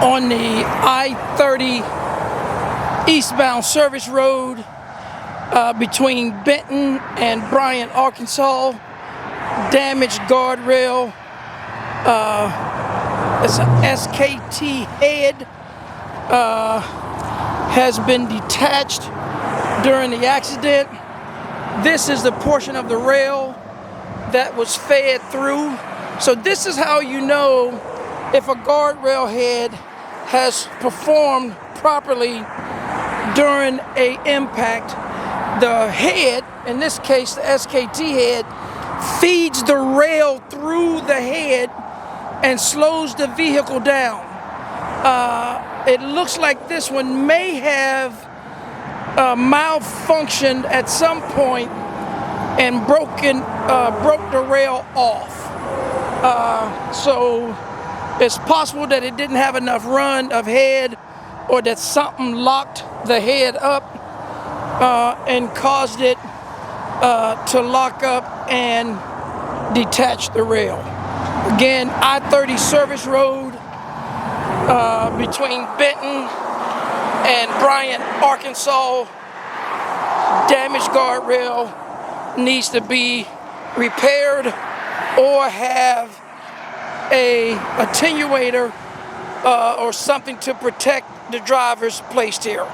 on the I-30 eastbound service road between Benton and Bryant, Arkansas. Damaged guardrail. It's an SKT head. Has been detached during the accident. This is the portion of the rail that was fed through. So this is how you know if a guardrail head has performed properly during an impact. The head, in this case the SKT head, feeds the rail through the head and slows the vehicle down. It looks like this one may have malfunctioned at some point and broke the rail off. So it's possible that it didn't have enough run of head, or that something locked the head up and caused it to lock up and detach the rail. Again, I-30 service road between Benton and Bryant, Arkansas. Damaged guardrail needs to be repaired or have a attenuator or something to protect the drivers placed here.